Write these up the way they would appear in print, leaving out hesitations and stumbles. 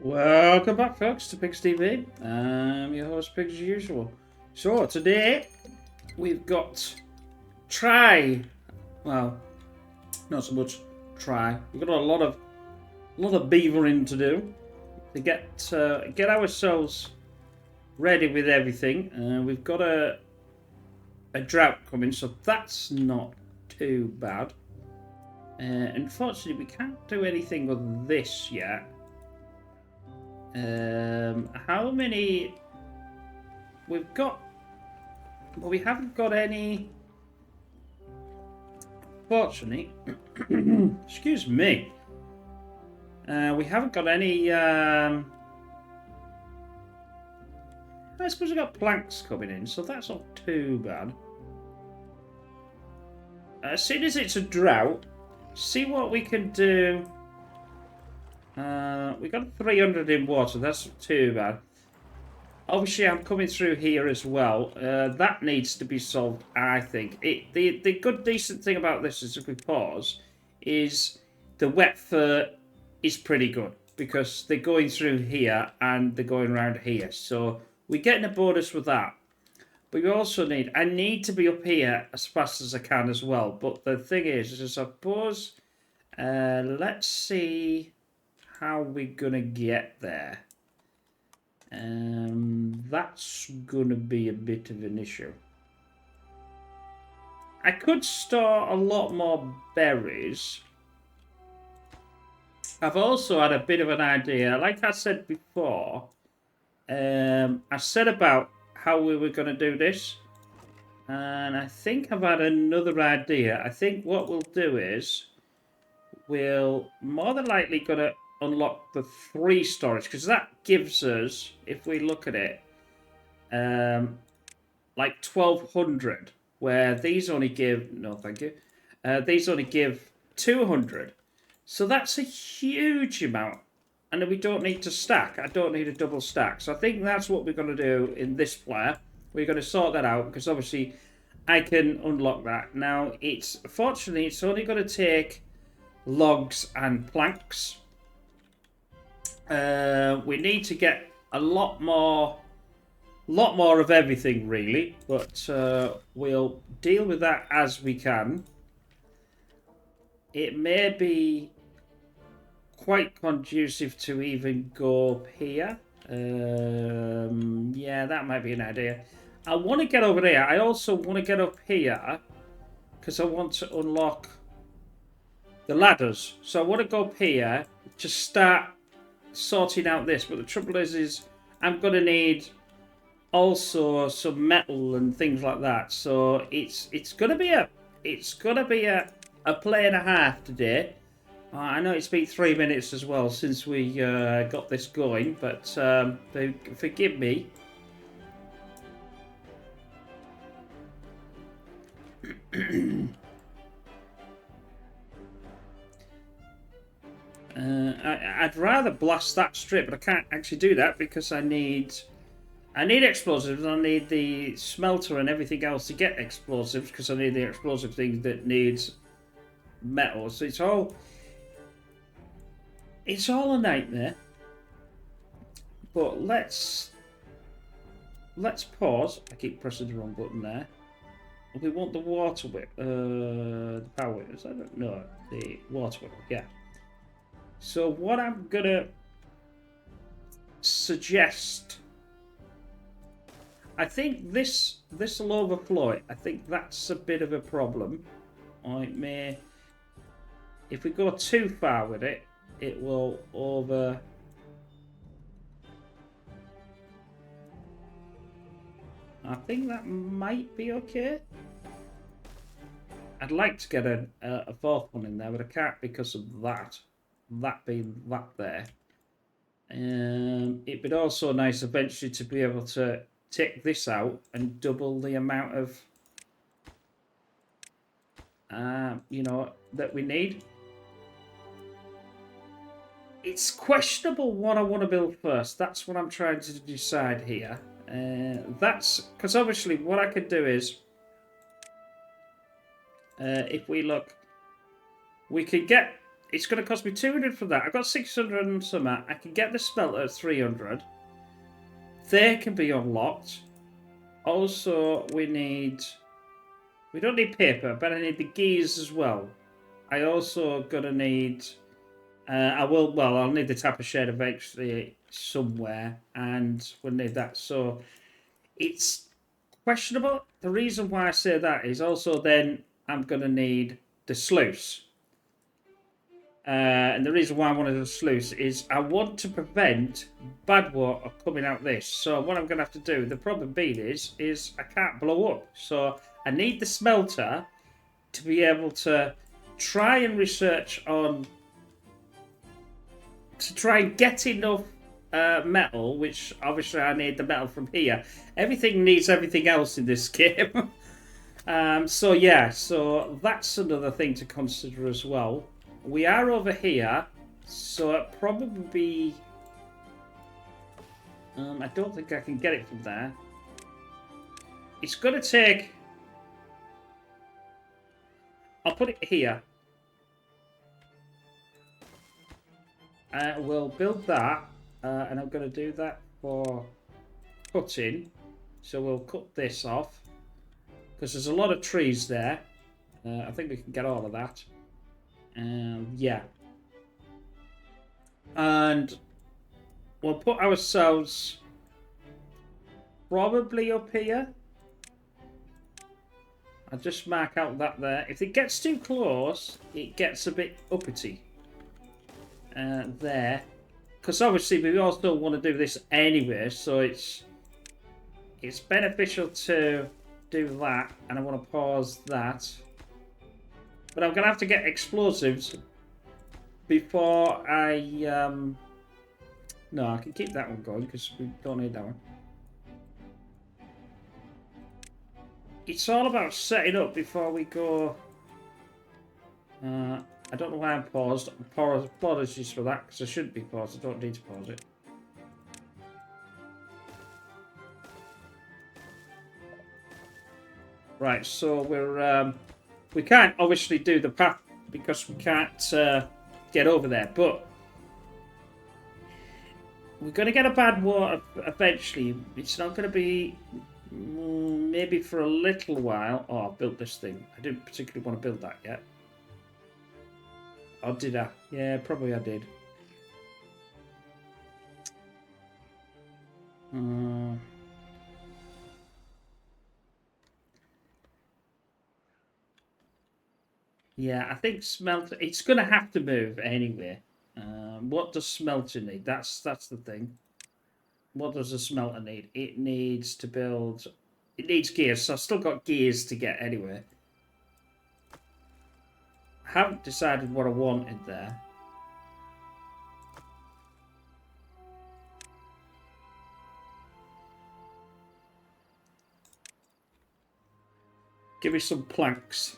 Welcome back, folks, to Pigs TV. I'm your host, Pigs, as usual. So, today, we've got well, not so much try. We've got a lot of beavering to do to get ourselves ready with everything. We've got a drought coming, so that's not too bad. Unfortunately, we can't do anything with this yet. How many we've got? Well, we haven't got any. Fortunately, excuse me. We haven't got any. I suppose we've got planks coming in, so that's not too bad. As soon as it's a drought, see what we can do. We got 300 in water. That's not too bad. Obviously, I'm coming through here as well. That needs to be solved, I think. The good, decent thing about this is, if we pause, is the wet fur is pretty good because they're going through here and they're going around here. So we're getting a bonus with that. But you also I need to be up here as fast as I can as well. But the thing is I suppose, let's see how we're gonna get there. That's gonna be a bit of an issue. I could store a lot more berries. I've also had a bit of an idea. Like I said before, I said about how we were going to do this. And I think I've had another idea. I think what we'll do is we'll more than likely going to unlock the 3 storage, because that gives us, if we look at it, like 1200, where these only give, no thank you, these only give 200. So that's a huge amount, and we don't need to stack. I don't need a double stack. So I think that's what we're going to do in this player. We're going to sort that out, because obviously I can unlock that. Now, fortunately, it's only going to take logs and planks. We need to get a lot more of everything, really, but we'll deal with that as we can. It may be quite conducive to even go up here. Yeah, that might be an idea. I want to get over there. I also want to get up here because I want to unlock the ladders. So I want to go up here to start sorting out this. But the trouble is I'm going to need also some metal and things like that. So it's going to be a play and a half today. I know it's been 3 minutes as well since we got this going, but forgive me. I'd rather blast that strip, but I can't actually do that because I need explosives. I need the smelter and everything else to get explosives, because I need the explosive thing that needs metal. So it's all a nightmare. But let's pause. I keep pressing the wrong button there. We want the water whip. The power whip. I don't know. The water whip. Yeah. So what I'm gonna suggest, I think this will overflow it. I think that's a bit of a problem. Or it may, if we go too far with it, it will over. I think that might be okay. I'd like to get a 4th one in there, but I can't because of that being that there. It'd be also nice eventually to be able to take this out and double the amount of that we need. It's questionable what I want to build first. That's what I'm trying to decide here. That's because obviously what I could do is, if we look, we could get it's going to cost me 200 for that. I've got 600 and some. I can get the smelter at 300. They can be unlocked. Also, we don't need paper, but I need the gears as well. I also gonna need. I'll need the tapper shed eventually somewhere, and we'll need that. So it's questionable. The reason why I say that is also then I'm gonna need the sluice. And the reason why I wanted a sluice is I want to prevent bad water coming out this. So what I'm going to have to do, the problem being is I can't blow up. So I need the smelter to be able to try and research on, to try and get enough metal, which obviously I need the metal from here. Everything needs everything else in this game. So that's another thing to consider as well. We are over here, so it'll probably be... I don't think I can get it from there. It's going to take... I'll put it here. We'll build that, and I'm going to do that for cutting. So we'll cut this off, because there's a lot of trees there. I think we can get all of that. Yeah. And we'll put ourselves probably up here. I'll just mark out that there. If it gets too close, it gets a bit uppity. There. Because obviously we also want to do this anyway, so it's beneficial to do that. And I want to pause that. But I'm going to have to get explosives before I... No, I can keep that one going because we don't need that one. It's all about setting up before we go... I don't know why I'm paused. Apologies for that because I shouldn't be paused. I don't need to pause it. Right, so we're... we can't obviously do the path because we can't get over there, but we're going to get a bad water eventually. It's not going to be maybe for a little while. Oh, I built this thing. I didn't particularly want to build that yet. Or did I? Yeah, probably I did. Yeah, I think smelter... It's going to have to move anyway. What does smelter need? That's the thing. What does a smelter need? It needs to build... It needs gears, so I've still got gears to get anyway. I haven't decided what I wanted there. Give me some planks.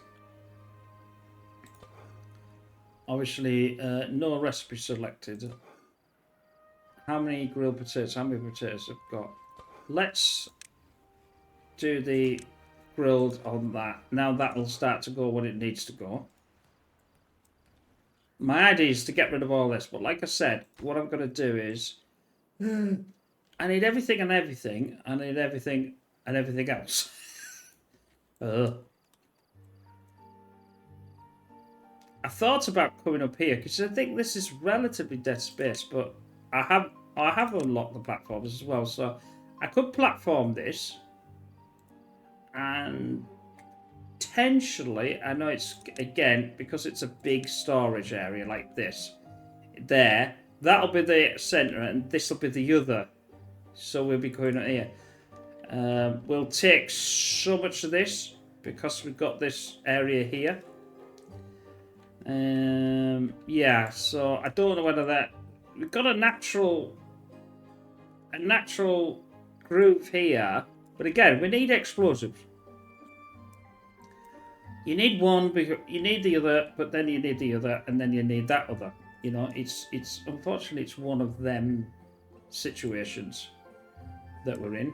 Obviously, no recipe selected. How many grilled potatoes? How many potatoes I've got? Let's do the grilled on that. Now that'll start to go when it needs to go. My idea is to get rid of all this, but like I said, what I'm going to do is... I need everything and everything. I need everything and everything else. I thought about coming up here because I think this is relatively dead space, but I have unlocked the platforms as well, so I could platform this, and potentially, I know it's again because it's a big storage area like this. There, that'll be the center, and this will be the other. So we'll be going up here. We'll take so much of this because we've got this area here. Yeah, so I don't know whether that... We've got a natural groove here, but again, we need explosives. You need one, you need the other, but then you need the other, and then you need that other. You know, it's unfortunately it's one of them situations that we're in.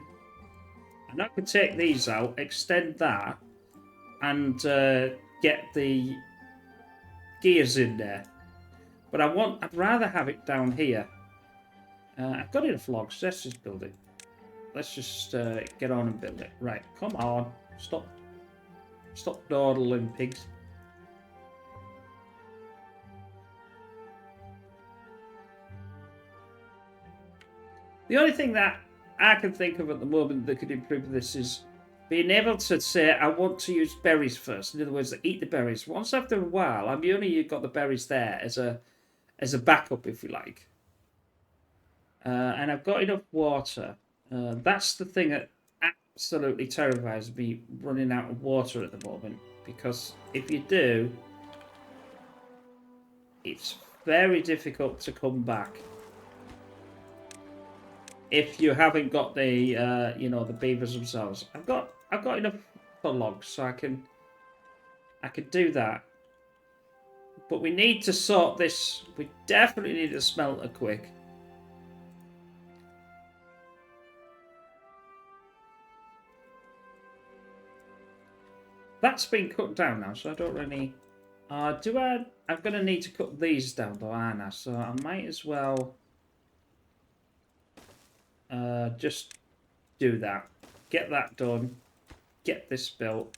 And I could take these out, extend that, and get the gears in there. But I'd rather have it down here. I've got enough logs. Let's just build it. Let's just get on and build it. Right, come on. Stop dawdling, pigs. The only thing that I can think of at the moment that could improve this is being able to say, I want to use berries first. In other words, eat the berries. Once after a while, I've only got the berries there as a backup, if you like. And I've got enough water. That's the thing that absolutely terrifies me, running out of water at the moment. Because if you do, it's very difficult to come back. If you haven't got the, the beavers themselves. I've got enough for logs, so I can do that. But we need to sort this. We definitely need a smelter quick. That's been cut down now, so I don't really... I'm going to need to cut these down, though, aren't I? So I might as well... just do that. Get that done. Get this built.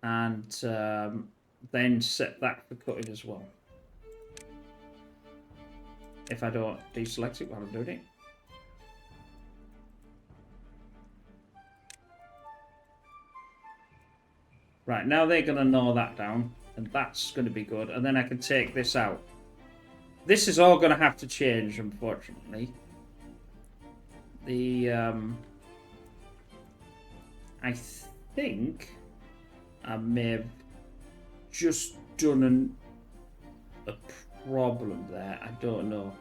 And then set that for cutting as well. If I don't deselect it while I'm doing it. Right, now they're going to gnaw that down. And that's going to be good. And then I can take this out. This is all going to have to change, unfortunately. I think I may have just done a problem there. I don't know.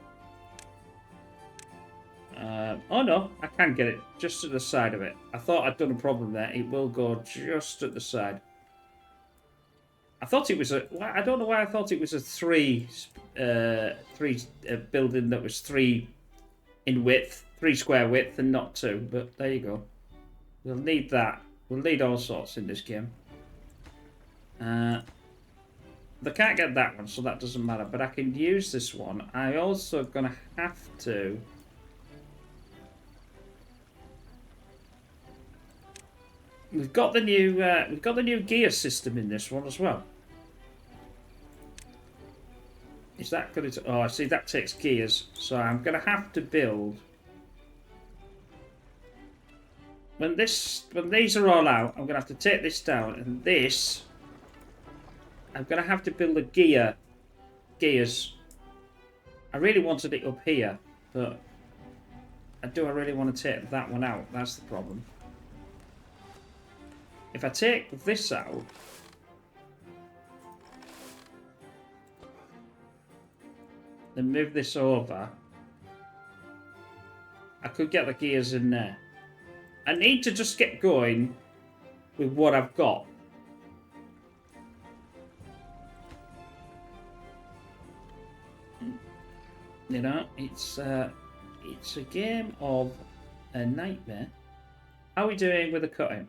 Oh no, I can get it just to the side of it. I thought I'd done a problem there. It will go just at the side. I thought it was I don't know why I thought it was a three building that was 3 in width, 3 square width, and not 2. But there you go. We'll need that. We'll need all sorts in this game. They can't get that one, so that doesn't matter. But I can use this one. I also gonna have to. We've got the new gear system in this one as well. Is that going to? Oh, I see. That takes gears, so I'm going to have to build. When these are all out, I'm going to have to take this down, and this. I'm going to have to build the gears. I really wanted it up here, but do I really want to take that one out? That's the problem. If I take this out, then move this over, I could get the gears in there. I need to just get going with what I've got. You know, it's a game of a nightmare. How are we doing with the cutting?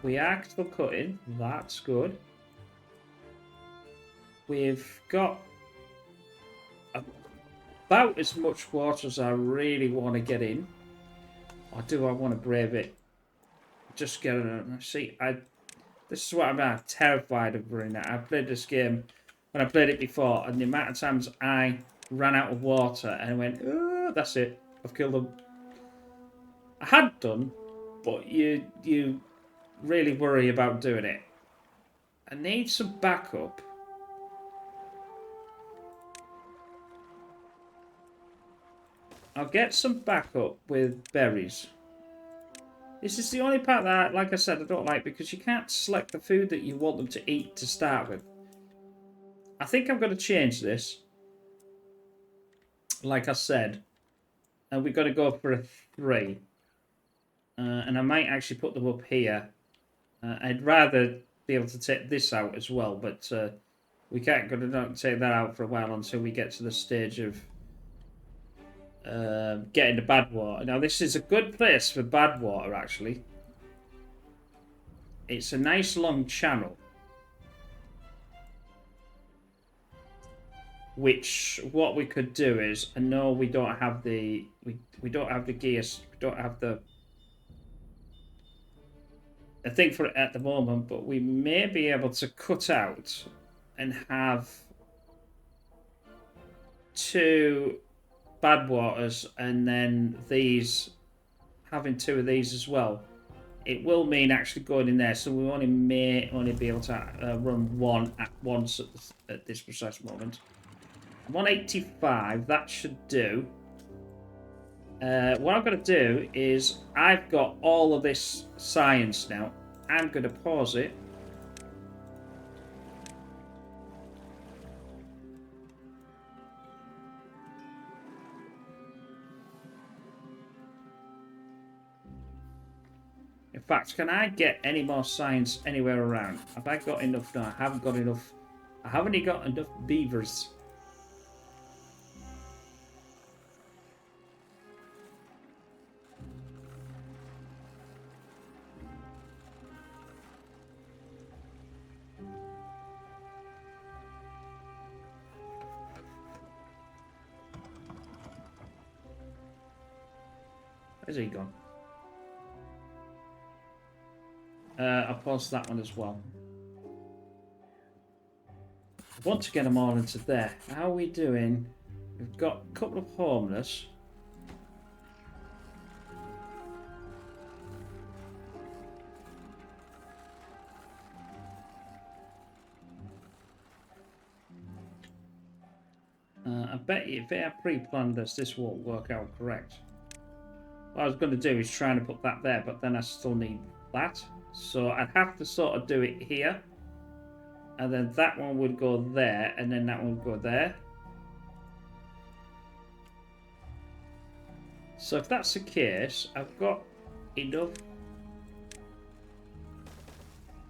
We asked for cutting. That's good. We've got about as much water as I really want to get in. Or do I want to brave it? Just get it. See, this is what I'm terrified of running out. I played this game when I played it before, and the amount of times I ran out of water and went, oh, that's it. I've killed them. I had done, but you really worry about doing it. I need some backup. I'll get some backup with berries. This is the only part that, like I said, I don't like, because you can't select the food that you want them to eat to start with. I think I'm going to change this. Like I said. And we're going to go for a 3. And I might actually put them up here. I'd rather be able to take this out as well, but we can't go to take that out for a while until we get to the stage of getting the bad water. Now, this is a good place for bad water, actually. It's a nice long channel. Which what we could do is, and no, we don't have the we don't have the gears, we don't have the thing for it at the moment, but we may be able to cut out and have 2 bad waters, and then these having 2 of these as well. It will mean actually going in there, so we may only be able to run 1 at once at this precise moment. 185, that should do. What I'm going to do is, I've got all of this science now. I'm going to pause it. In fact, can I get any more science anywhere around? Have I got enough? No, I haven't got enough. I haven't got enough beavers. Where's he gone? I'll pause that one as well. I want to get them all into there. How are we doing? We've got a couple of homeless. I bet you if I pre-planned this won't work out correct. What I was going to do is trying to put that there, but then I still need that. So I'd have to sort of do it here. And then that one would go there, and then that one would go there. So if that's the case, I've got enough.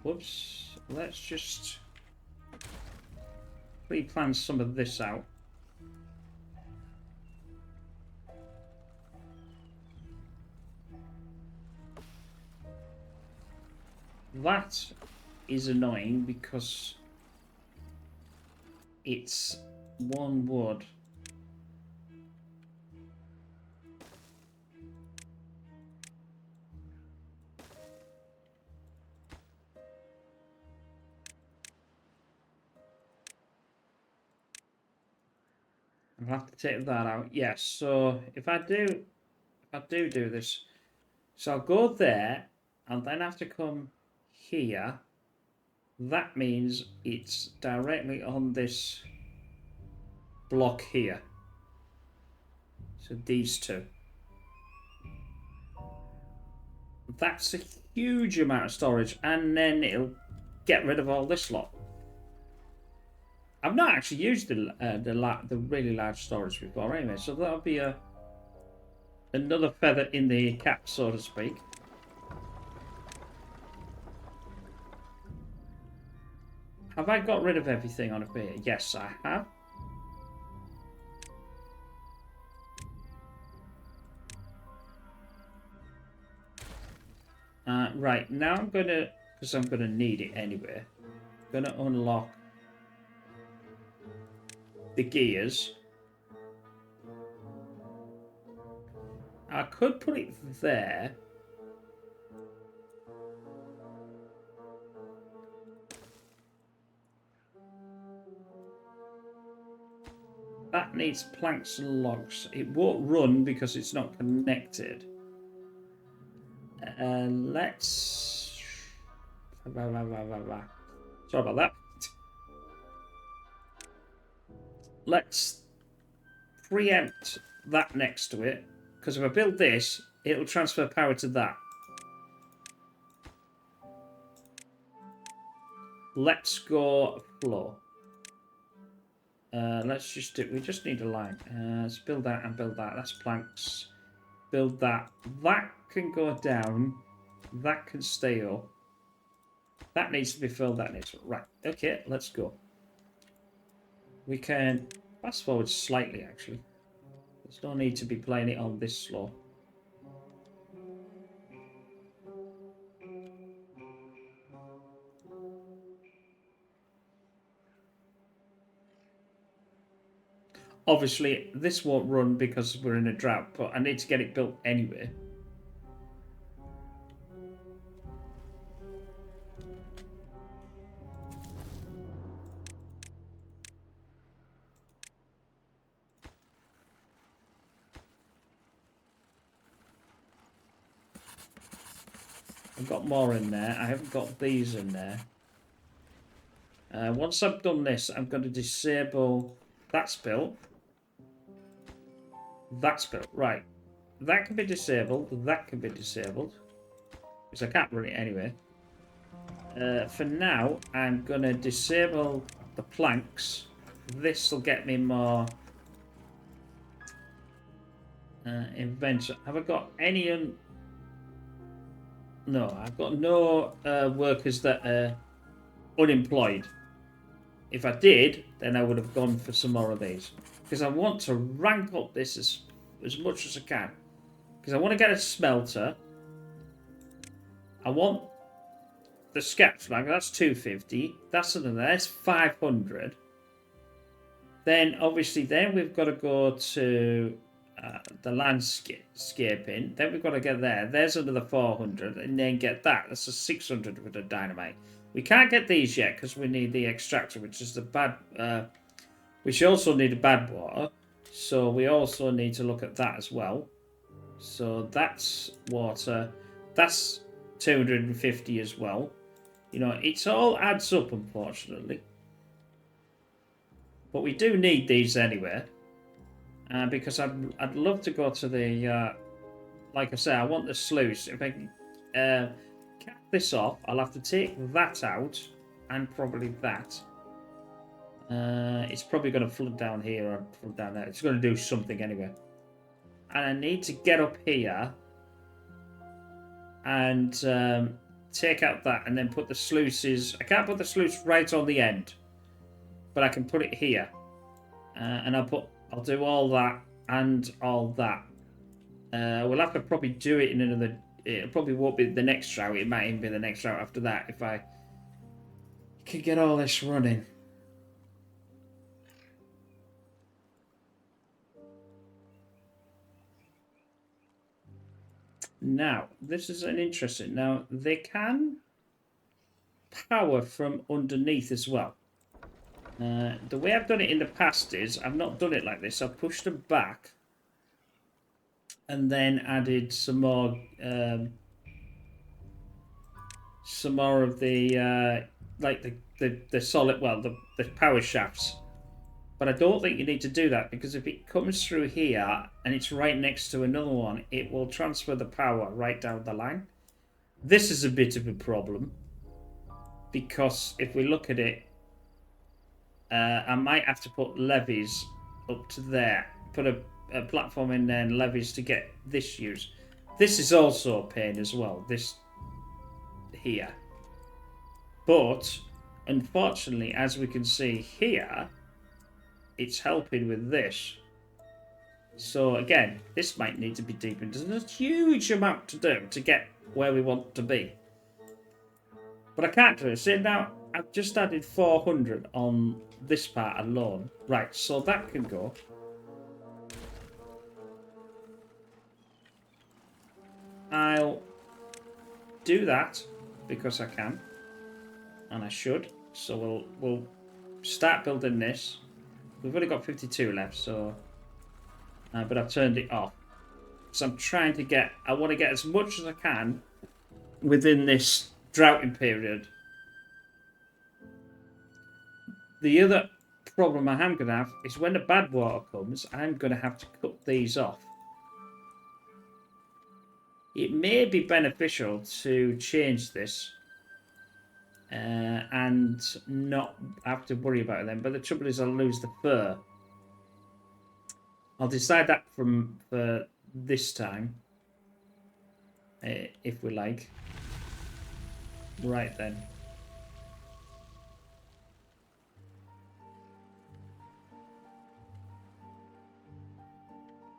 Whoops. Let's just pre-plan some of this out. That is annoying because it's 1 wood. I'll have to take that out. Yes, so if I do this, so I'll go there and then have to come here. That means it's directly on this block here. So these 2. That's a huge amount of storage, and then it'll get rid of all this lot. I've not actually used the really large storage before anyway, so that'll be another feather in the cap, so to speak. Have I got rid of everything on a beer? Yes, I have. Right, now I'm going to, because I'm going to need it anyway, I'm going to unlock the gears. I could put it there. That needs planks and logs. It won't run because it's not connected. Let's... Sorry about that. Let's preempt that next to it, because if I build this, it'll transfer power to that. Let's go floor. Let's just do. We just need a line. Let's build that and build that. That's planks. Build that. That can go down. That can stay up. That needs to be filled. That needs to... Right. Okay. Let's go. We can fast forward slightly. Actually, there's no need to be playing it on this slow. Obviously, this won't run because we're in a drought, but I need to get it built anyway. I've got more in there. I haven't got these in there. Once I've done this, I'm going to disable... That's built. That's built. Right. That can be disabled. That can be disabled. Because I can't run it anyway. For now, I'm going to disable the planks. This will get me more... invention. Have I got any... No, I've got no workers that are unemployed. If I did, then I would have gone for some more of these. Because I want to rank up this as much as I can. Because I want to get a smelter. I want the scat flag, that's 250. That's another, that's 500. Then, obviously, then we've got to go to the landscaping. Then we've got to get there. There's another 400. And then get that. That's a 600 with the dynamite. We can't get these yet because we need the extractor, which is the bad... we also need a bad water. So we also need to look at that as well. So that's water. That's 250 as well. You know, it's all adds up, unfortunately. But we do need these anyway. Because I'd love to go to the... like I say, I want the sluice. If I can cap this off, I'll have to take that out. And probably that. It's probably going to flood down here or flood down there. It's going to do something anyway. And I need to get up here. And take out that. And then put the sluices... I can't put the sluice right on the end. But I can put it here. And I'll do all that and all that. We'll have to probably do it in another... It probably won't be the next drought. It might even be the next drought after that if I can get all this running. Now, this is an interesting... Now, they can power from underneath as well. The way I've done it in the past is I've not done it like this. I've pushed them back and then added some more of the like the solid, well, the power shafts. But I don't think you need to do that because if it comes through here and it's right next to another one, it will transfer the power right down the line. This is a bit of a problem because if we look at it, I might have to put levees up to there. Put a platform in there and levees to get this used. This is also a pain as well, this here. But, unfortunately, as we can see here, it's helping with this. So, again, this might need to be deepened. There's a huge amount to do to get where we want to be. But I can't do it. See, now, I've just added 400 on this part alone. Right, so that can go. I'll do that because I can. And I should. So we'll start building this. We've only got 52 left, so... but I've turned it off. So I'm trying to get... I want to get as much as I can within this droughting period. The other problem I am going to have is when the bad water comes, I'm going to have to cut these off. It may be beneficial to change this and not have to worry about them. But the trouble is I'll lose the fur. I'll decide that for this time, if we like. Right then.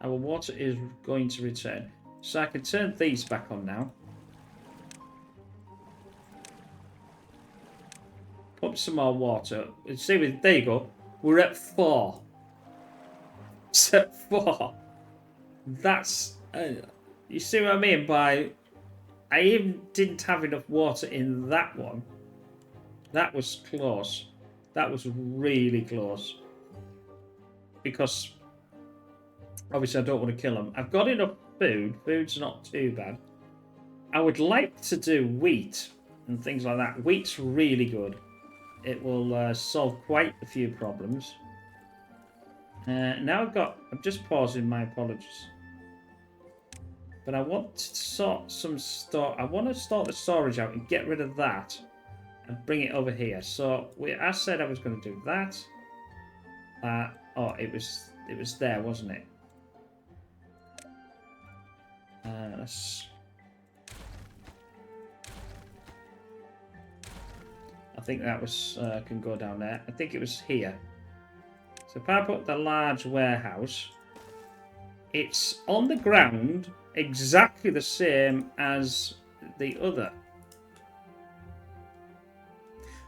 Our water is going to return. So I can turn these back on now. Pump some more water. See, there you go. We're at 4. Except for that's you see what I mean by I even didn't have enough water in that one. That was close. That was really close. Because obviously I don't want to kill them. I've got enough food. Food's not too bad. I would like to do wheat and things like that. Wheat's really good. It will solve quite a few problems. Now I'm just pausing, my apologies. But I want to sort some store. I want to sort the storage out and get rid of that and bring it over here. So I said I was going to do that. Oh, it was there, wasn't it? Let's. I think that was can go down there. I think it was here. So if I put the large warehouse, it's on the ground exactly the same as the other.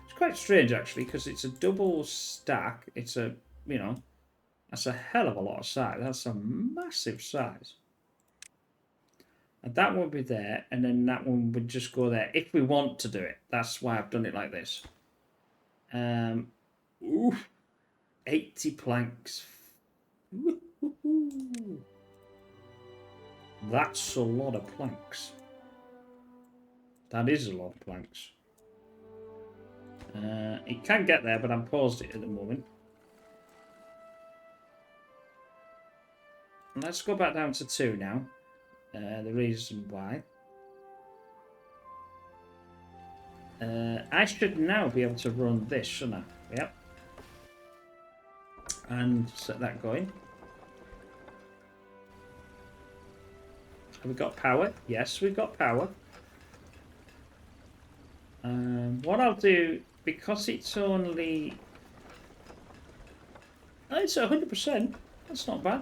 It's quite strange actually because it's a double stack. It's a, you know, that's a hell of a lot of size. That's a massive size. And that one would be there, and then that one would just go there if we want to do it. That's why I've done it like this. 80 planks. That's a lot of planks. That is a lot of planks. It can get there, but I'm paused it at the moment. Let's go back down to 2 now. The reason why. I should now be able to run this, shouldn't I? Yep. And set that going. Have we got power? Yes, we've got power. What I'll do, because it's only... Oh, it's 100%. That's not bad.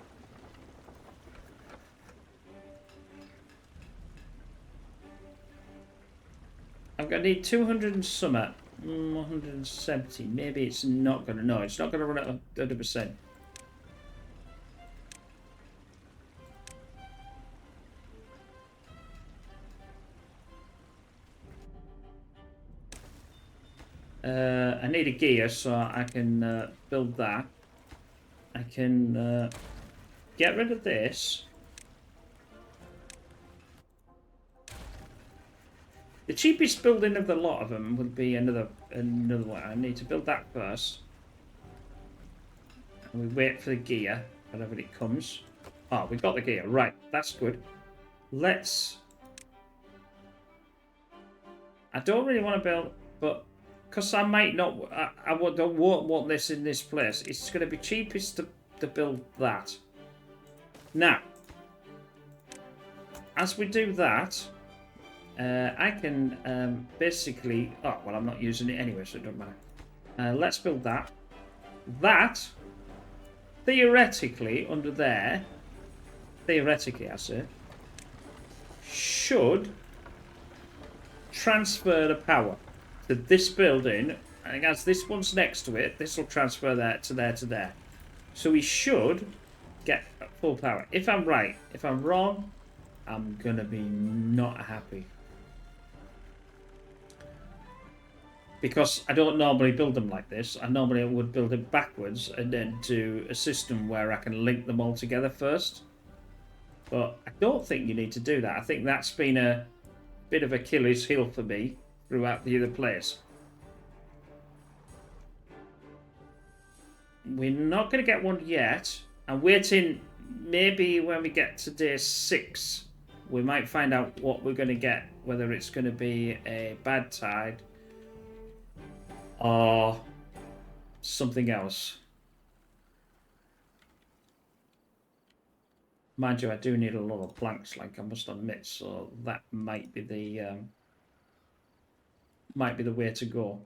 I'm going to need 200 and something. 170. Maybe it's not going to... No, it's not going to run at 100%. I need a gear so I can build that. I can get rid of this. The cheapest building of the lot of them would be another one. I need to build that first. And we wait for the gear, whenever it comes. Oh, we got the gear. Right, that's good. Let's... I don't really want to build, but because I might not... I don't want this in this place. It's going to be cheapest to build that. Now, as we do that... I can basically... Oh, well, I'm not using it anyway, so it doesn't matter. Let's build that. That, theoretically, under there, theoretically, I say, should transfer the power to this building. And as this one's next to it, this will transfer that to there to there. So we should get full power. If I'm right, if I'm wrong, I'm going to be not happy. Because I don't normally build them like this. I normally would build it backwards and then do a system where I can link them all together first. But I don't think you need to do that. I think that's been a bit of Achilles heel for me throughout the other players. We're not going to get one yet. I'm waiting, maybe when we get to day 6, we might find out what we're going to get. Whether it's going to be a bad tide or something else. Mind you, I do need a lot of planks, like I must admit, so that might be the way to go.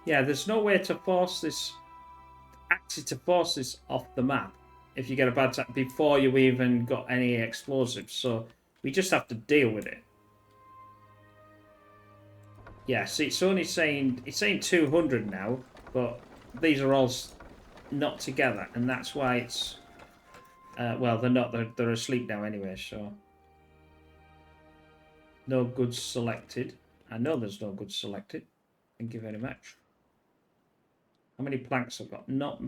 Yeah, there's no way to force this, actually to force this off the map if you get a bad time before you even got any explosives. So we just have to deal with it. Yes, it's only saying 200 now, but these are all not together, and that's why it's. Well, they're not. They're asleep now anyway. So no goods selected. I know there's no goods selected. Thank you very much. How many planks I've got? Not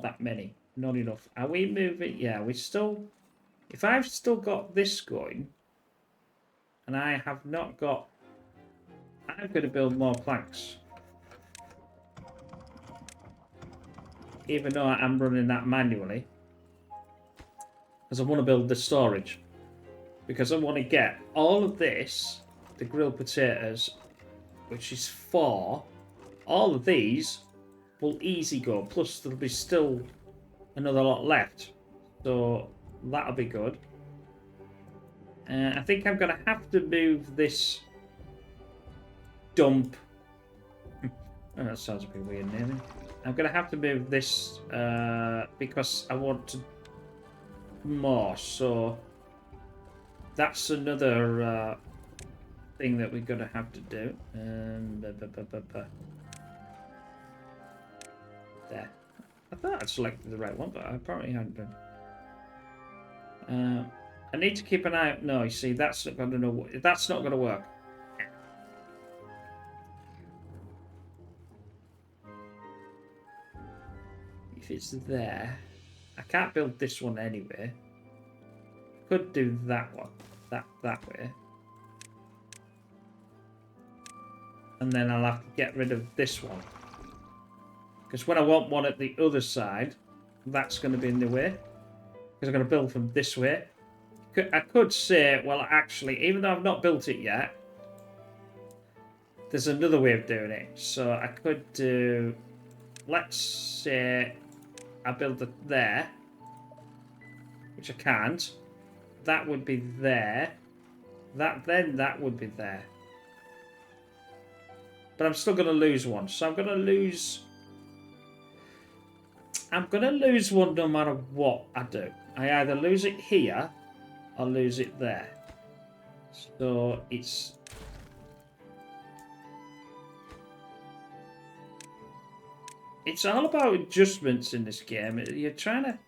that many. Not enough. Are we moving? Yeah, we still. If I've still got this going, and I have not got, I'm going to build more planks. Even though I'm running that manually, because I want to build the storage. Because I want to get all of this, the grilled potatoes, which is 4. All of these will easy go. Plus, there'll be still another lot left. So, that'll be good. I think I'm going to have to move this dump. Oh, that sounds a bit weird naming. I'm going to have to move this because I want to more. So, that's another thing that we're going to have to do. There. I thought I'd selected the right one, but I apparently hadn't done. I need to keep an eye out. No, you see, that's not going to that's not going to work. If it's there, I can't build this one anyway. Could do that one, that way, and then I'll have to get rid of this one because when I want one at the other side, that's going to be in the way. Because I'm going to build from this way. I could say, well, actually, even though I've not built it yet, there's another way of doing it. So I could do, let's say, I build it there, which I can't. That would be there. That would be there. But I'm still going to lose one. So I'm going to lose one no matter what I do. I either lose it here or lose it there. So it's all about adjustments in this game. You're trying to,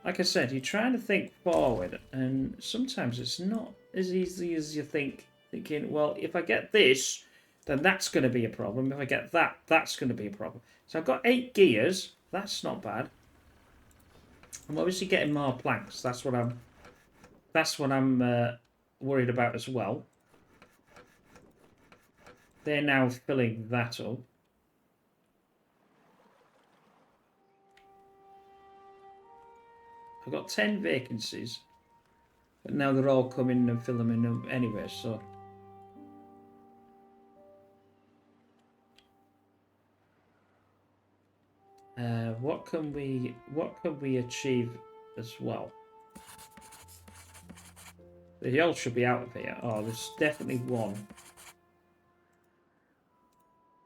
like I said, you're trying to think forward, and sometimes it's not as easy as you think. Thinking, well, if I get this, then that's going to be a problem. If I get that, that's going to be a problem. So I've got 8 gears. That's not bad. I'm obviously getting more planks. That's what I'm worried about as well. They're now filling that up. I've got 10 vacancies, but now they're all coming and filling them up anyway. So what can we achieve as well? The yell should be out of here. Oh, there's definitely one.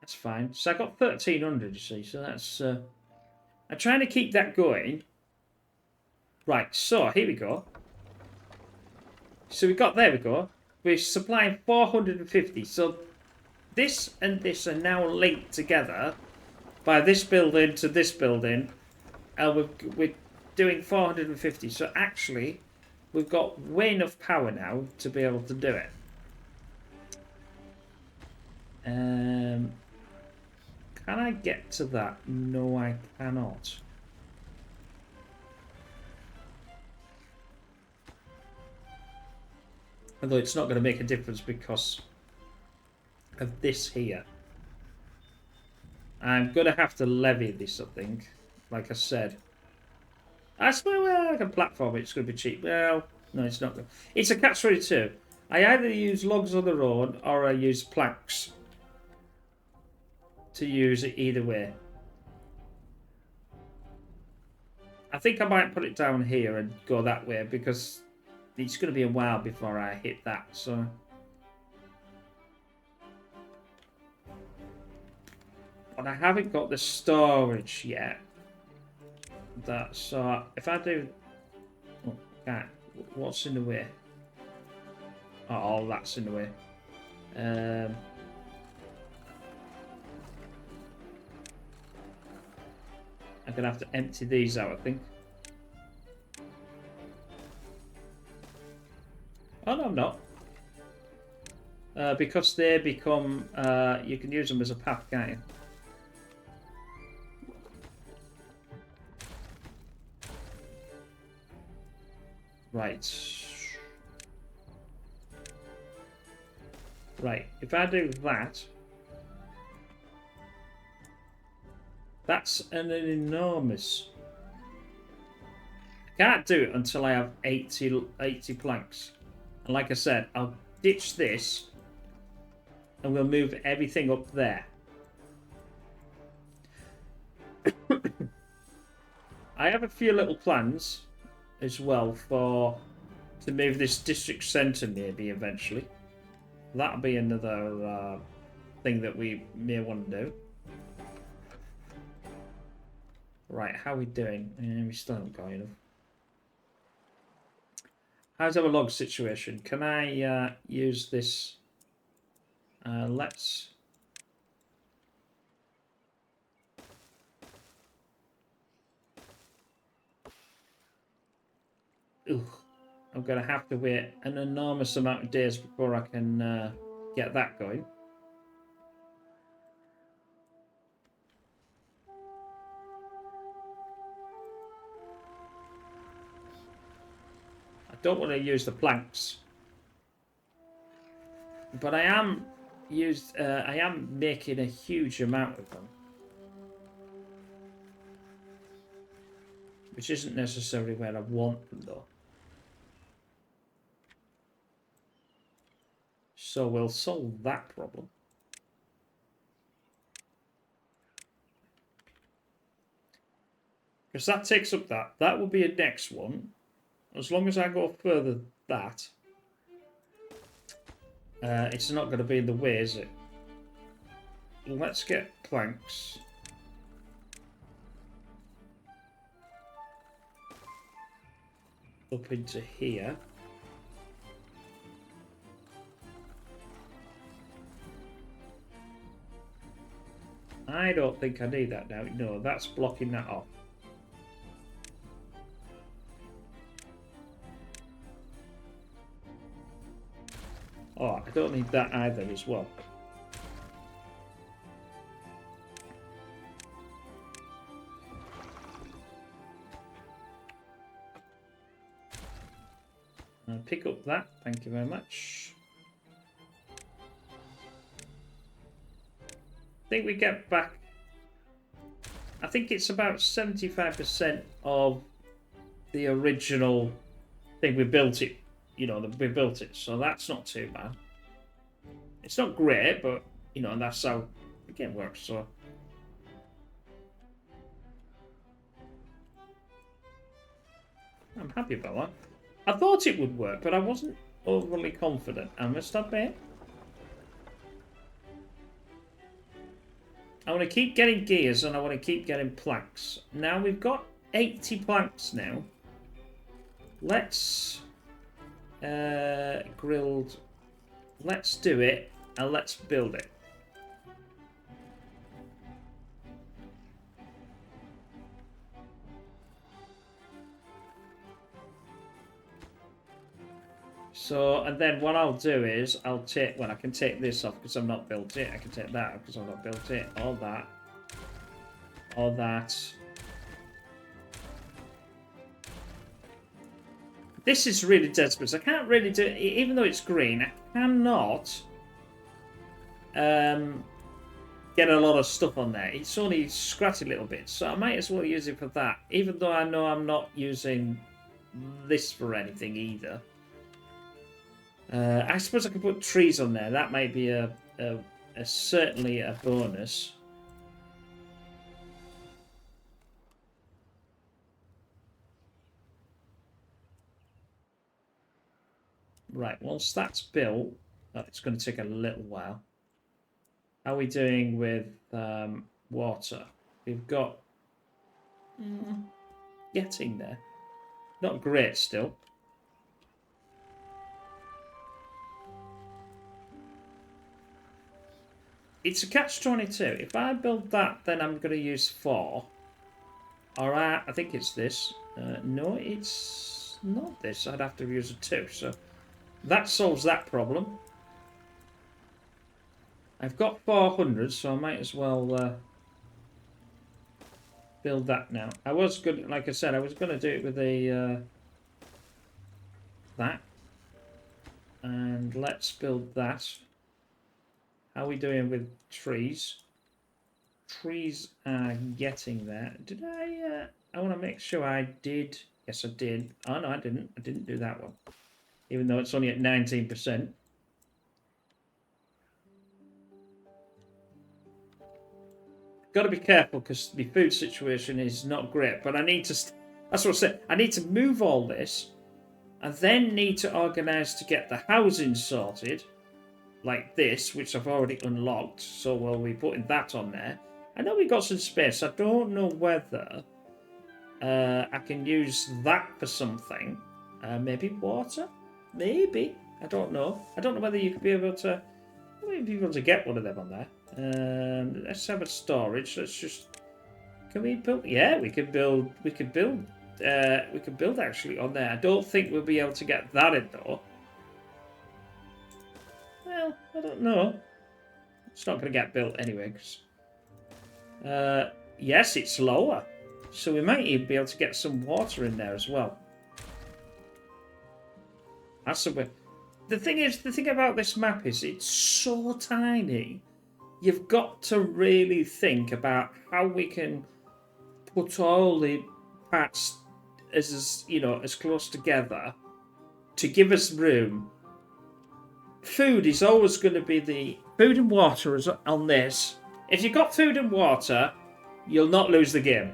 That's fine. So I got 1,300, you see. So that's I'm trying to keep that going. Right. So here we go. So there we go. We're supplying 450. So this and this are now linked together by this building to this building, and we're doing 450. So actually, we've got way enough power now to be able to do it. Can I get to that? No, I cannot. Although it's not going to make a difference because of this here. I'm going to have to levy this, I think. Like I said. I swear, well, I can platform it. It's going to be cheap. Well, no, it's not good. It's a catch-22. I either use logs on their own or I use planks to use it either way. I think I might put it down here and go that way because it's going to be a while before I hit that. So. But I haven't got the storage yet. So if I do, oh, can't. What's in the way? Oh, that's in the way. I'm going to have to empty these out, I think. Oh, no, I'm not. Because they become... you can use them as a path, can't you? Right. Right, if I do that... That's an enormous... I can't do it until I have 80 planks. And like I said, I'll ditch this and we'll move everything up there. I have a few little plans as well to move this district centre maybe eventually. That'll be another thing that we may want to do. Right, how are we doing? We still haven't got enough. How's our log situation? Can I use this? Let's... Ugh. I'm going to have to wait an enormous amount of days before I can get that going. I don't want to use the planks, but I am making a huge amount of them, which isn't necessarily where I want them though. So we'll solve that problem. Because that takes up that. That will be a next one. As long as I go further that, it's not going to be in the way, is it? Let's get planks. Up into here. I don't think I need that now. No, that's blocking that off. Oh, I don't need that either as well. Pick up that. Thank you very much. I think we get back... I think it's about 75% of the original thing. We built it. You know, we built it. So that's not too bad. It's not great, but, you know, and that's how the game works. So... I'm happy about that. I thought it would work, but I wasn't overly confident, I must admit. I want to keep getting gears and I want to keep getting planks. Now we've got 80 planks now. Let's grilled. Let's do it and let's build it. So, and then what I'll do is, I'll take, well, I can take this off because I've not built it. I can take that off because I've not built it. All that. All that. This is really desperate. I can't really do it, even though it's green, I cannot get a lot of stuff on there. It's only scratchy little bits, so I might as well use it for that, even though I know I'm not using this for anything either. I suppose I could put trees on there. That might be certainly a bonus. Right, once that's built, it's going to take a little while. How are we doing with water? We've got... getting there. Not great still. It's a catch-22. If I build that, then I'm going to use 4. Alright, I think it's this. No, it's not this. I'd have to use a 2. So that solves that problem. I've got 400, so I might as well build that now. I was good, like I said, I was going to do it with a that. And let's build that. How are we doing with trees? Trees are getting there. Did I want to make sure I did. Yes, I did. Oh, no, I didn't. I didn't do that one. Even though it's only at 19%. Got to be careful because the food situation is not great. But I need to... That's what I said. I need to move all this. I then need to organise to get the housing sorted. Like this, which I've already unlocked. So we'll be putting that on there. I know we got some space. I don't know whether I can use that for something. Maybe water? Maybe. I don't know. I don't know whether you could be able to... I might be able to get one of them on there. Let's have a storage. Let's just... Can we build... Yeah, we could build... We could build actually on there. I don't think we'll be able to get that in though. Well, I don't know. It's not going to get built anyway. Yes, it's lower. So we might even be able to get some water in there as well. That's a bit... The thing about this map is it's so tiny. You've got to really think about how we can put all the parts as close together to give us room. Food is always going to be the... Food and water is on this. If you've got food and water, you'll not lose the game.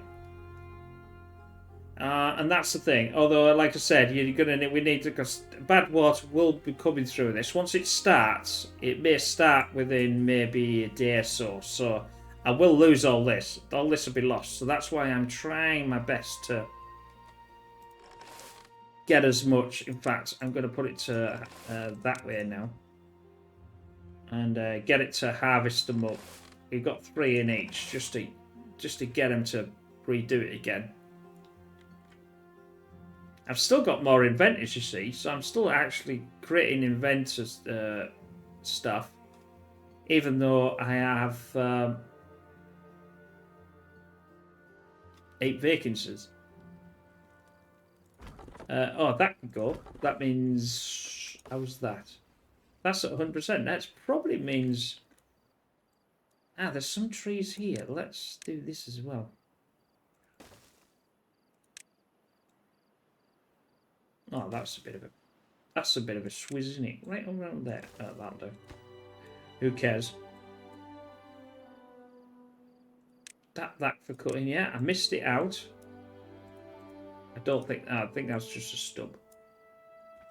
And that's the thing. Although, like I said, we need to... Because bad water will be coming through this. Once it starts, it may start within maybe a day or so. So I will lose all this. All this will be lost. So that's why I'm trying my best to get as much. In fact, I'm going to put it to that way now. And get it to harvest them up. We've got 3 in each, just to get them to redo it again. I've still got more inventors, you see, so I'm still actually creating inventors stuff, even though I have 8 vacancies. Oh, that can go. That means... How's that? That's at 100%. That probably means... there's some trees here. Let's do this as well. Oh, that's a bit of a swizz, isn't it? Right around there. Oh, that'll do. Who cares? That for cutting. Yeah, I missed it out. I don't think... I think that's just a stub.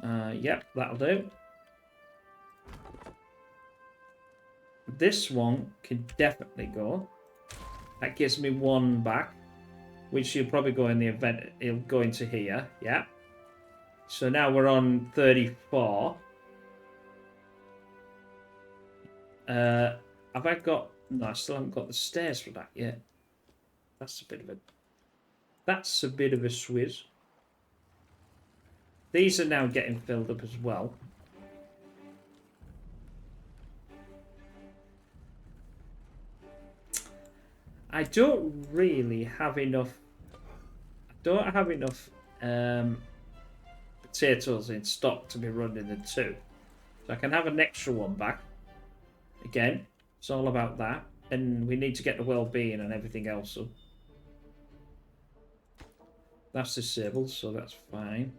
Yep, that'll do. This one can definitely go. That gives me 1 back, which you'll probably go in the event. It'll go into here. Yeah. So now we're on 34. Have I got... No, I still haven't got the stairs for that yet. That's a bit of a... That's a bit of a swizz. These are now getting filled up as well. I don't really have enough... I don't have enough potatoes in stock to be running the 2. So I can have an extra one back. Again, it's all about that. And we need to get the well-being and everything else up. That's disabled, so that's fine.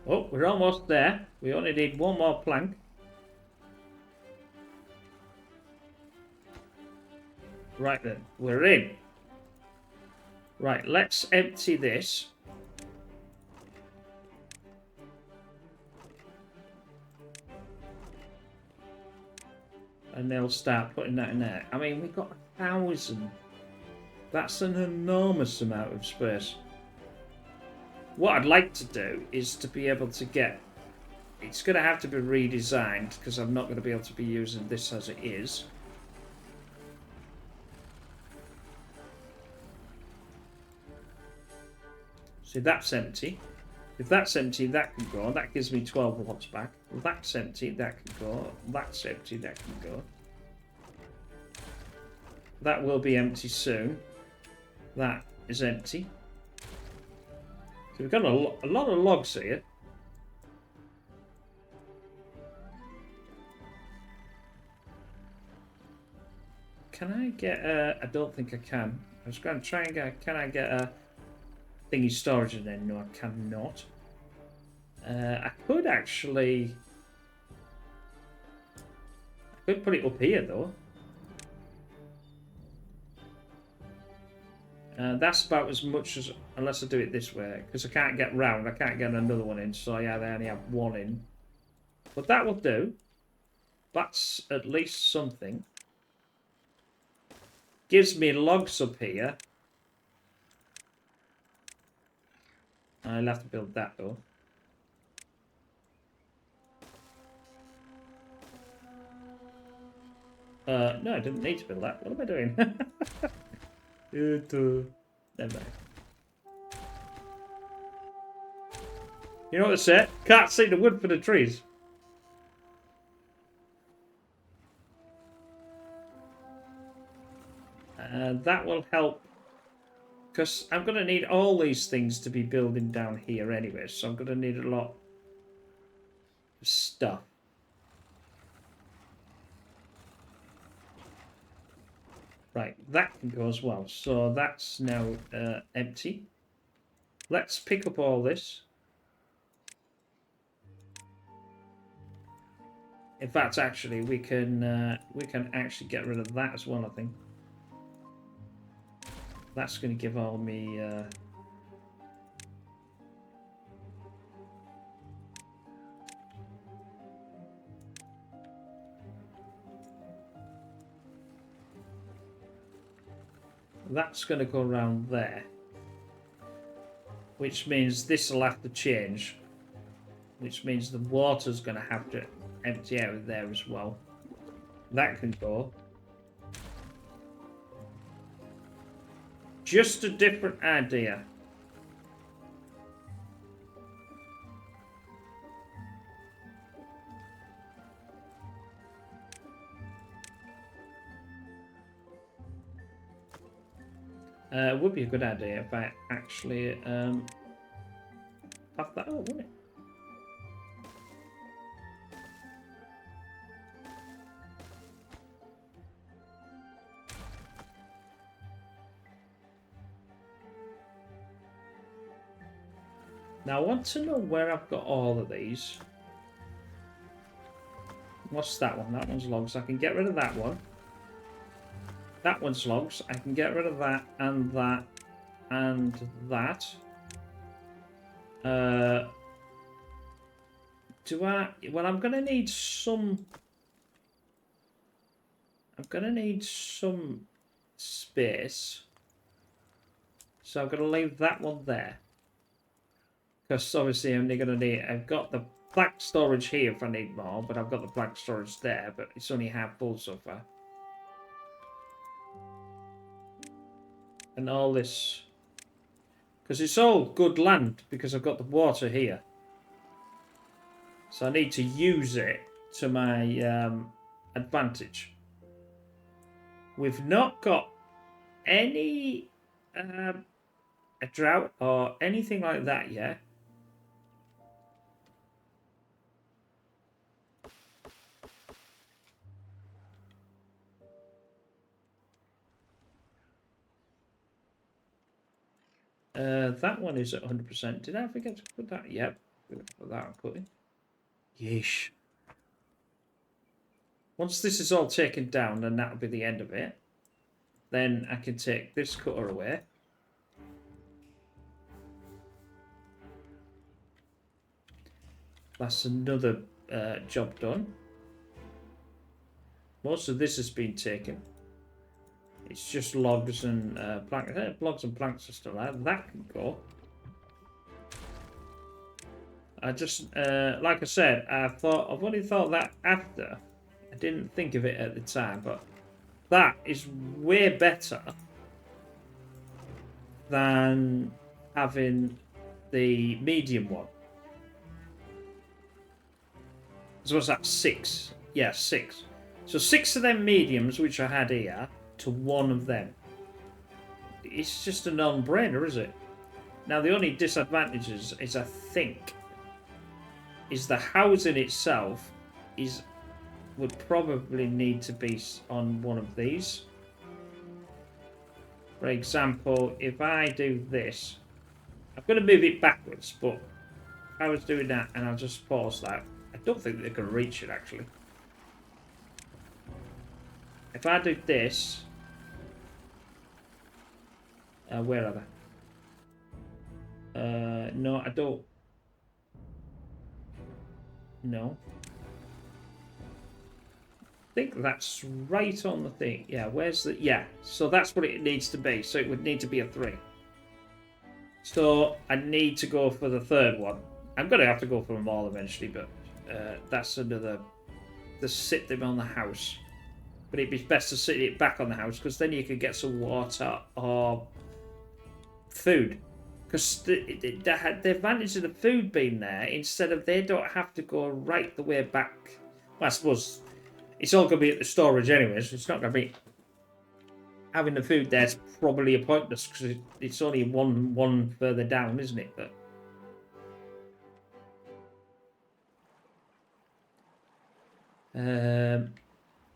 Oh, we're almost there. We only need 1 more plank. Right then, we're in. Right, let's empty this. And they'll start putting that in there. I mean, we've got 1,000. That's an enormous amount of space. What I'd like to do is to be able to get it's going to have to be redesigned because I'm not going to be able to be using this as it is. See, that's empty. If that's empty, that can go. That gives me 12 watts back. That's empty, that can go. That's empty, that can go. That will be empty soon. That is empty. So we've got a lot of logs here. Can I get a... I don't think I can. I was going to try and get... Can I get a thingy storage in there? No, I cannot. I could actually... I could put it up here, though. That's about as much as... Unless I do it this way. Because I can't get round. I can't get another one in. So, yeah, they only have one in. But that will do. That's at least something. Gives me logs up here. I'll have to build that, though. No, I didn't need to build that. What am I doing? Never mind. You know what they say? Can't see the wood for the trees. That will help. Because I'm going to need all these things to be building down here anyway. So I'm going to need a lot of stuff. Right, that can go as well. So that's now empty. Let's pick up all this. In fact, actually, we can actually get rid of that as well, I think. That's going to give all me... That's going to go around there. Which means this will have to change. Which means the water's going to have to empty out of there as well. That can go. Just a different idea. It would be a good idea if I actually have that up, wouldn't it? Now I want to know where I've got all of these. What's that one? That one's logs. I can get rid of that one. That one's logs. I can get rid of that and that and that. Do I... Well, I'm going to need some... I'm going to need some space. So I'm going to leave that one there. Because obviously I'm only going to need... I've got the black storage here if I need more, but I've got the black storage there, but it's only half full so far. And all this... Because it's all good land, because I've got the water here. So I need to use it to my advantage. We've not got any a drought or anything like that yet. That one is at 100%. Did I forget to put that? Yep. Put that on cutting. Yeesh. Once this is all taken down, then that'll be the end of it. Then I can take this cutter away. That's another job done. Most of this has been taken. It's just logs and planks. Logs and planks are still there. That can go. I just, like I said, I've only thought that after. I didn't think of it at the time, but that is way better than having the medium one. So what's that? 6. Yeah, 6. So 6 of them mediums, which I had here, to 1 of them. It's just a non-brainer, is it? Now, the only disadvantages is, I think, is the housing itself would probably need to be on one of these. For example, if I do this, I'm going to move it backwards, but if I was doing that, and I'll just pause that, I don't think they can reach it, actually. If I do this, where are they? No, I don't. No. I think that's right on the thing. Yeah, where's the... Yeah, so that's what it needs to be. So it would need to be a 3. So I need to go for the 3rd one. I'm going to have to go for them all eventually, but that's another... To sit them on the house. But it'd be best to sit it back on the house, because then you could get some water or food. Because the advantage of the food being there, instead of they don't have to go right the way back. Well, I suppose it's all going to be at the storage anyway, so it's not going to be... Having the food there's probably a pointless, because it's only one further down, isn't it? But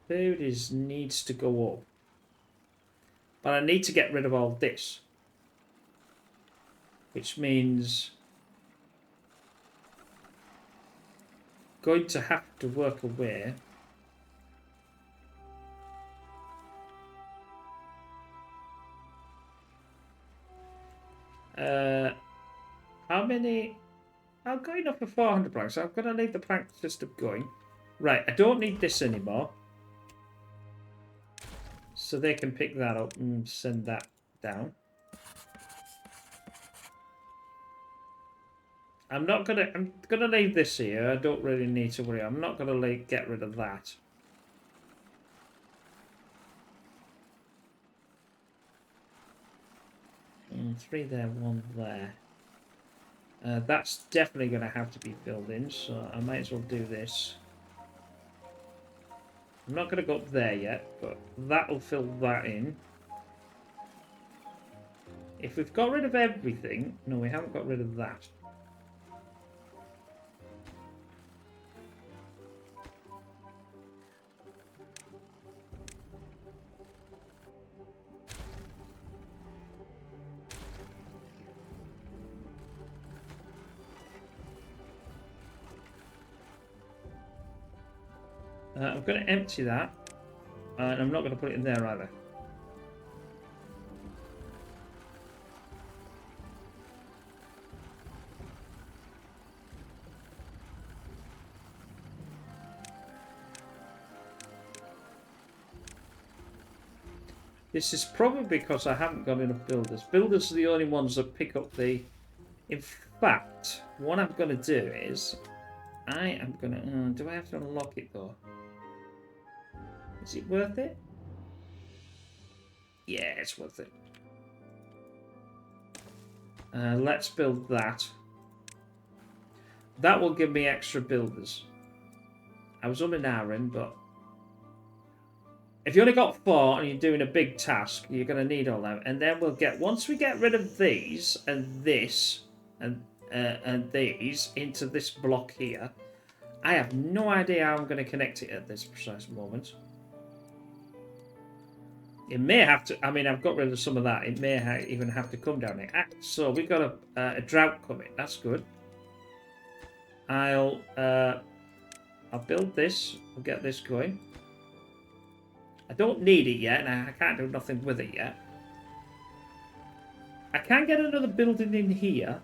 food needs to go up. But I need to get rid of all this. Which means... going to have to work away. How many... I've got enough for 400 planks, so I'm going to leave the plank system going. Right, I don't need this anymore. So they can pick that up and send that down. I'm gonna leave this here. I don't really need to worry. I'm not gonna get rid of that. And 3 there, 1 there. That's definitely gonna have to be filled in, so I might as well do this. I'm not gonna go up there yet, but that'll fill that in. If we've got rid of everything, no, we haven't got rid of that. I'm going to empty that, and I'm not going to put it in there either. This is probably because I haven't got enough builders. Builders are the only ones that pick up the... In fact, what I'm going to do is... I am going to... do I have to unlock it though? Is it worth it? Yeah, it's worth it. Let's build that. That will give me extra builders. I was on an iron, but... If you only got 4 and you're doing a big task, you're going to need all that. And then we'll get... Once we get rid of these, and this, and these, into this block here, I have no idea how I'm going to connect it at this precise moment. It may have to... I mean, I've got rid of some of that. It may even have to come down here. So we've got a drought coming. That's good. I'll build this. We'll get this going. I don't need it yet, and I can't do nothing with it yet. I can get another building in here.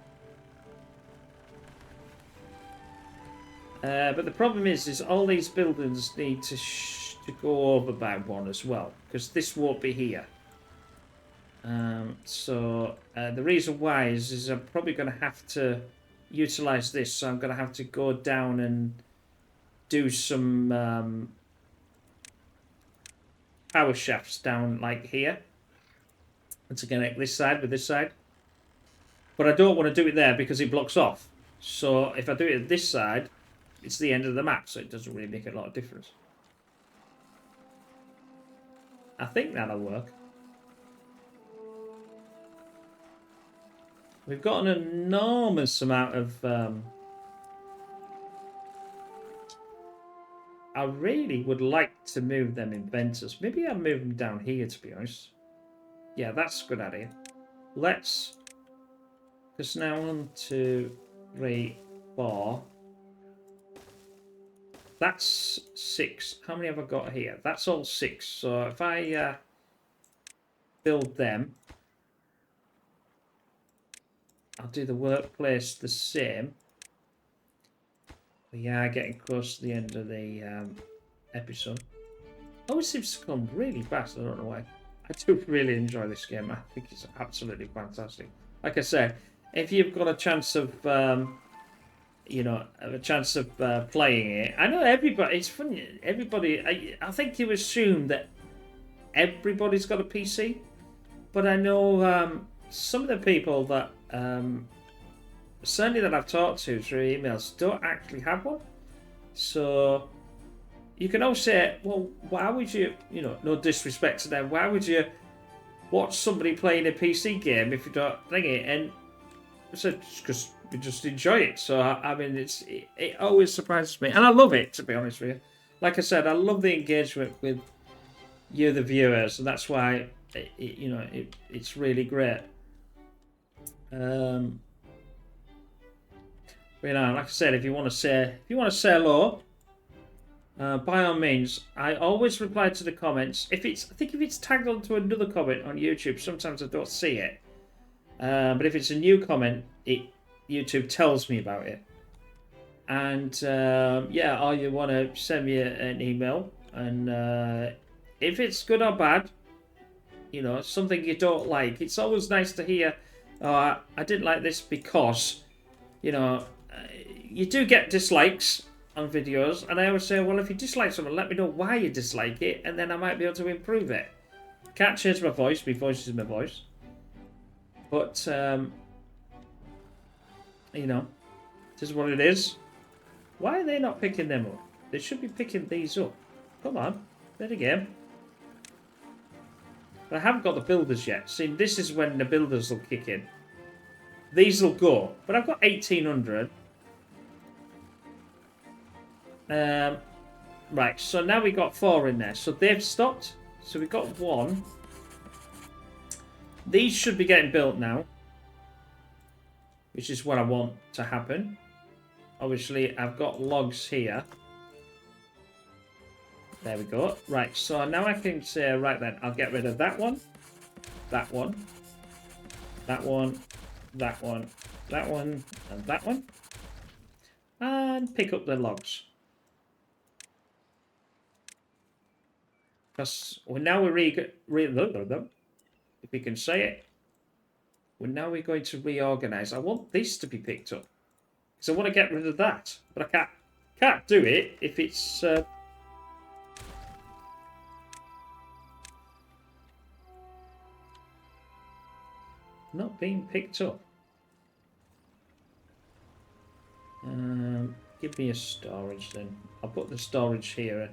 But the problem is all these buildings need to go over by 1 as well, because this won't be here. So the reason why is I'm probably going to have to utilize this, so I'm going to have to go down and do some power shafts down like here, and to connect this side with this side. But I don't want to do it there because it blocks off. So if I do it at this side, it's the end of the map, so it doesn't really make a lot of difference. I think that'll work. We've got an enormous amount of... I really would like to move them inventors. Maybe I'll move them down here, to be honest. Yeah, that's a good idea. Let's... Because now 1, 2, 3, 4. That's 6. How many have I got here? That's all 6. So if I build them... I'll do the workplace the same. We are getting close to the end of the episode. Always seems to come really fast. I don't know why. I do really enjoy this game. I think it's absolutely fantastic. Like I said, if you've got a chance of, you know, playing it, I know everybody. It's funny. Everybody. I think you assume that everybody's got a PC, but I know some of the people that. Certainly that I've talked to through emails don't actually have one. So you can always say, well, why would you, you know, no disrespect to them, why would you watch somebody playing a PC game if you don't think it? And so because we just enjoy it. So I mean, it always surprises me, and I love it, to be honest with you. Like I said, I love the engagement with you, the viewers, and that's why it's really great. You know, like I said, if you want to say hello, by all means. I always reply to the comments. I think if it's tagged onto another comment on YouTube, sometimes I don't see it. But if it's a new comment, YouTube tells me about it. And yeah, or you want to send me an email, and if it's good or bad, you know, something you don't like, it's always nice to hear. Oh, I didn't like this because, you know, you do get dislikes on videos, and I always say, well, if you dislike something, let me know why you dislike it, and then I might be able to improve it. Can't change my voice is my voice. But, you know, this is what it is. Why are they not picking them up? They should be picking these up. Come on, play the game. But I haven't got the builders yet. See, this is when the builders will kick in. These will go. But I've got 1,800. Right, so now we got 4 in there. So they've stopped. So we've got 1. These should be getting built now, which is what I want to happen. Obviously, I've got logs here. There we go. Right, so now I can say, right then, I'll get rid of that one, that one, that one, that one, that one, and that one. And pick up the logs. Because now we're if we can say it, now we're going to reorganize. I want this to be picked up. So I want to get rid of that. But I can't do it if it's... not being picked up. Give me a storage then. I'll put the storage here.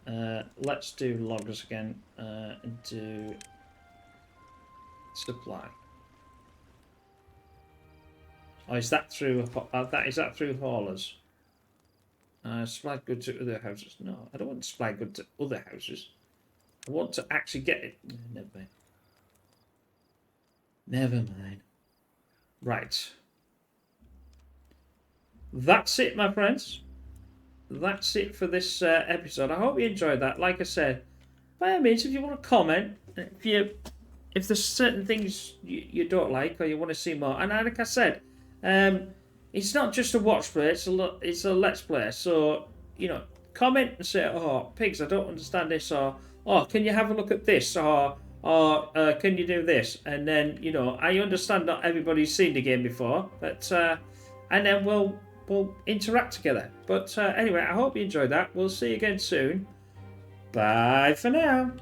Let's do loggers again. And do supply. Oh, is that through is that through haulers? Supply goods to other houses. No, I don't want to supply goods to other houses. I want to actually get it. Never mind. Never mind. Right. That's it, my friends. That's it for this episode. I hope you enjoyed that. Like I said, by all means, if you want to comment, if there's certain things you don't like or you want to see more, and like I said, it's not just a watch play; it's a let's play. So you know, comment and say, "Oh, pigs, I don't understand this," or "Oh, can you have a look at this?" or or can you do this? And then, you know, I understand not everybody's seen the game before, but and then we'll interact together. But anyway, I hope you enjoyed that. We'll see you again soon. Bye for now.